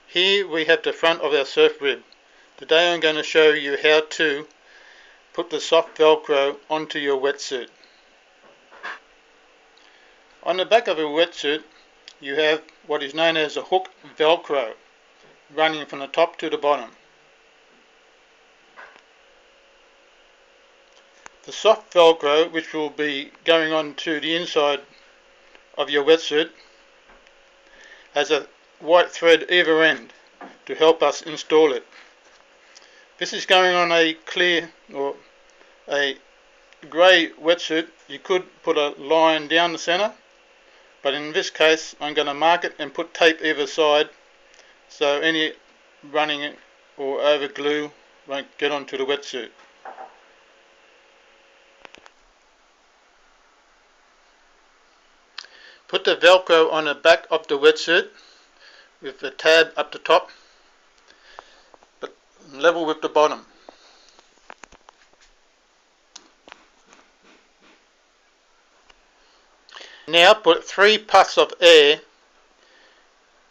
Here we have the front of our surf rib. Today I'm going to show you how to put the soft Velcro onto your wetsuit. On the back of a wetsuit you have what is known as a hook Velcro running from the top to the bottom. The soft Velcro, which will be going on to the inside of your wetsuit, has a white thread either end to help us install it. This is going on a clear or a grey wetsuit. You could put a line down the centre, but in this case I'm going to mark it and put tape either side so any running or over glue won't get onto the wetsuit. Put the Velcro on the back of the wetsuit with the tab up the top, but level with the bottom. Now put 3 puffs of air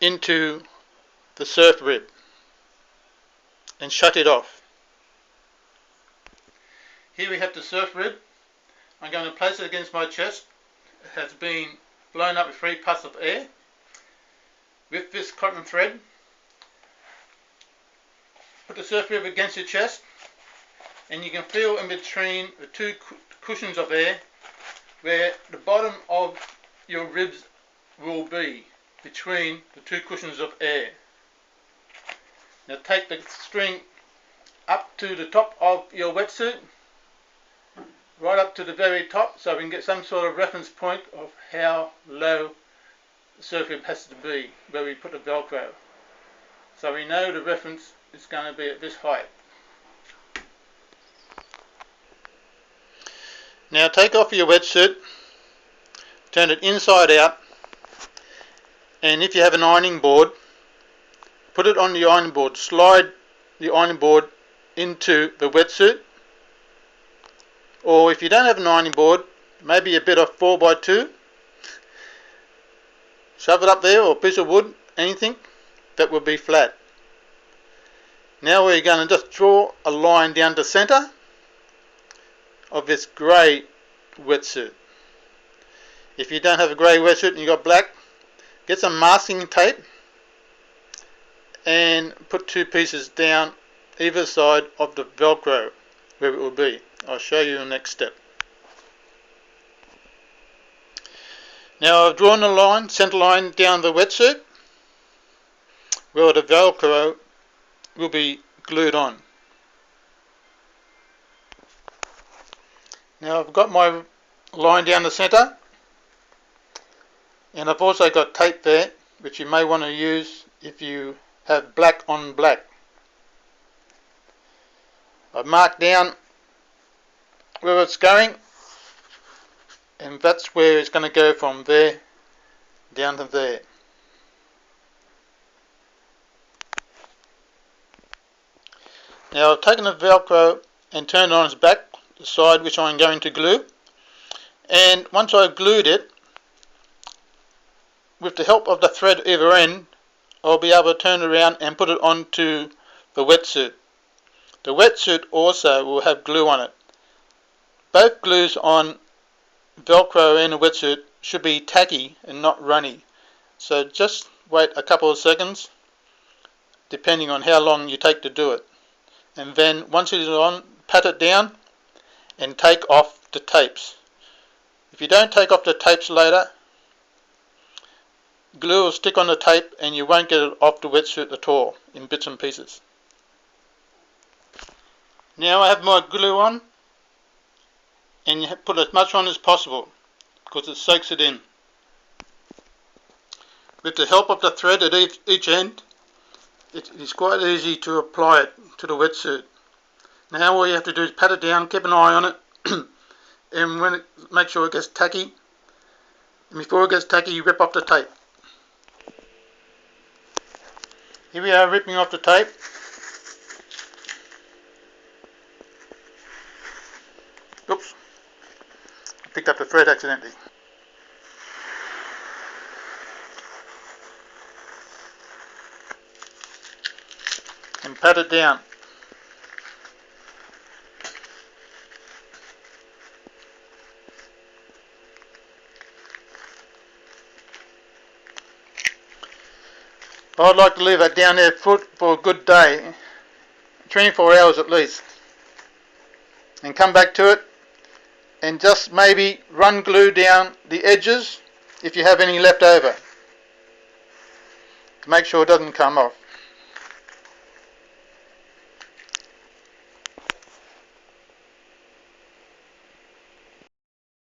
into the surf rib and shut it off. Here we have the surf rib. I'm going to place it against my chest. It has been blown up with 3 puffs of air. With this cotton thread, put the surf rib against your chest, and you can feel in between the 2 cushions of air where the bottom of your ribs will be, between the 2 cushions of air. Now take the string up to the top of your wetsuit, right up to the very top, so we can get some sort of reference point of how low the surf rib has to be where we put the Velcro. So we know the reference is going to be at this height. Now take off your wetsuit, turn it inside out, and if you have an ironing board, put it on the ironing board. Slide the ironing board into the wetsuit, or if you don't have an ironing board, maybe a bit of 4x2, shove it up there, or a piece of wood, anything that will be flat. Now we're going to just draw a line down the centre of this grey wetsuit. If you don't have a grey wetsuit and you've got black, get some masking tape and put 2 pieces down either side of the Velcro where it will be. I'll show you the next step. Now I've drawn a line, centre line down the wetsuit where the Velcro will be glued on. Now I've got my line down the centre, and I've also got tape there which you may want to use if you have black on black. I've marked down where it's going, and that's where it's going to go from there down to there. Now I've taken the Velcro and turned it on its back, the side which I'm going to glue, and once I've glued it, with the help of the thread either end, I'll be able to turn it around and put it onto the wetsuit. The wetsuit also will have glue on it. Both glues on Velcro and a wetsuit should be tacky and not runny, so just wait a couple of seconds depending on how long you take to do it, and then once it is on, pat it down and take off the tapes. If you don't take off the tapes later, glue will stick on the tape and you won't get it off the wetsuit at all in bits and pieces. Now I have my glue on, and you put as much on as possible because it soaks it in. With the help of the thread at each end, it is quite easy to apply it to the wetsuit. Now all you have to do is pat it down, keep an eye on it, and when make sure it gets tacky. And before it gets tacky, you rip off the tape. Here we are ripping off the tape. Oops, I picked up the thread accidentally. and pat it down. I'd like to leave that down there for a good day, 24 hours at least, and come back to it and just maybe run glue down the edges if you have any left over to make sure it doesn't come off.